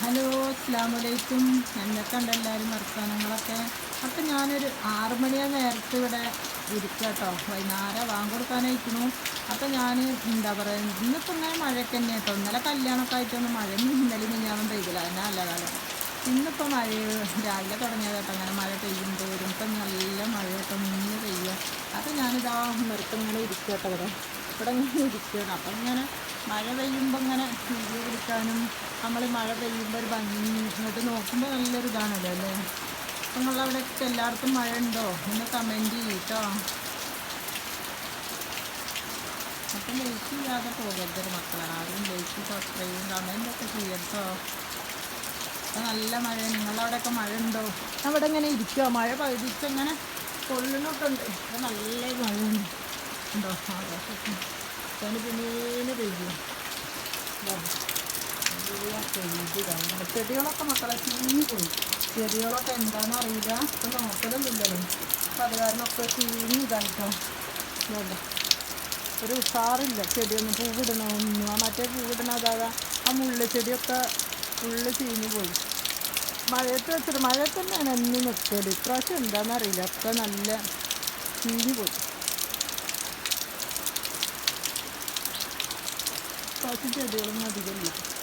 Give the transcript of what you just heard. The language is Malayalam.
ഹലോ, അസ്സലാമലൈക്കും. എന്തൊക്കെയുണ്ട് എല്ലാവരും വർത്തമാനങ്ങളൊക്കെ? അപ്പം ഞാനൊരു 6 മണിയാ നേരത്തെ ഇവിടെ ഇരിക്കുക കേട്ടോ. വൈകുന്നേരം വാങ്ങി കൊടുക്കാനായിരിക്കുന്നു. അപ്പം ഞാൻ എന്താ പറയുക, ഇന്നിപ്പോൾ ഇങ്ങനെ മഴയൊക്കെ തന്നെ കേട്ടോ. ഇന്നലെ കല്യാണമൊക്കെ ആയിട്ടൊന്നും മഴയൊന്നും ഇന്നലെ മിഞ്ഞാന്നും പെയ്തില്ല. അതിന് നല്ല കാലം. ഇന്നിപ്പോൾ മഴ രാവിലെ തുടങ്ങിയത് കേട്ടോ. അങ്ങനെ മഴ പെയ്യും തോരും. ഇപ്പം നല്ല മഴ കേട്ടോ, നിന്ന് പെയ്യുക. അപ്പം ഞാനിതാ നിർത്തി ഇങ്ങനെ ഇരിക്കുക കേട്ടോ. ഇവിടെ ഇങ്ങനെ ഇരിക്കുകയാണ്. അപ്പം ഇങ്ങനെ മഴ പെയ്യുമ്പോൾ ഇങ്ങനെ വീഡിയോ പിടിക്കാനും നമ്മൾ മഴ പെയ്യുമ്പോൾ ഒരു ഭംഗി ഇങ്ങോട്ട് നോക്കുമ്പോൾ നല്ലൊരു ഇതാണല്ലോ അല്ലേ. നിങ്ങളവിടെയൊക്കെ എല്ലായിടത്തും മഴ ഉണ്ടോ ഒന്ന് കമൻറ്റ് ചെയ്യട്ടോ. അപ്പം ലൈക്ക് ചെയ്യാതെ പോകരുതൊരു മക്കളെ. ആരും ലൈക്ക് സബ്സ്ക്രൈബും കമൻറ്റൊക്കെ ചെയ്യട്ടോ. അപ്പം നല്ല മഴ. നിങ്ങളവിടെയൊക്കെ മഴ ഉണ്ടോ? അവിടെ ഇങ്ങനെ ഇരിക്കുമോ? മഴ പകുതിച്ചങ്ങനെ കൊള്ളുന്നൊക്കെ ഉണ്ട്. അപ്പം നല്ല മഴയാണ് ഉണ്ടോ? ആകാശത്ത് അതിന് പിന്നീന്ന് പെയ്യും. ചെടികളൊക്കെ മക്കളെ ചീഞ്ഞു പോയി. ചെടികളൊക്കെ എന്താണെന്ന് അറിയില്ല. ഇപ്പം നോക്കലൊന്നുമില്ലല്ലോ. അപ്പം അത് കാരണമൊക്കെ ചീഞ്ഞു ഇതായിട്ടോ. ഒരു ഉഷാറില്ല ചെടിയൊന്നും. പൂവിടണമൊന്നും. ആ മറ്റേ പൂവിടണ അതാ ആ മുള്ള ചെടിയൊക്കെ ഫുള്ള് ചീഞ്ഞു പോയി. മഴയത്ത് വെച്ചിട്ട് മഴയത്ത് തന്നെയാണ് എന്നും നിൽക്കല്. ഇപ്രാവശ്യം എന്താണെന്നറിയില്ല. ഒക്കെ നല്ല ചീഞ്ഞു പോയി. ഇപ്രാവശ്യം ചെടികളൊന്നും അധികമില്ല.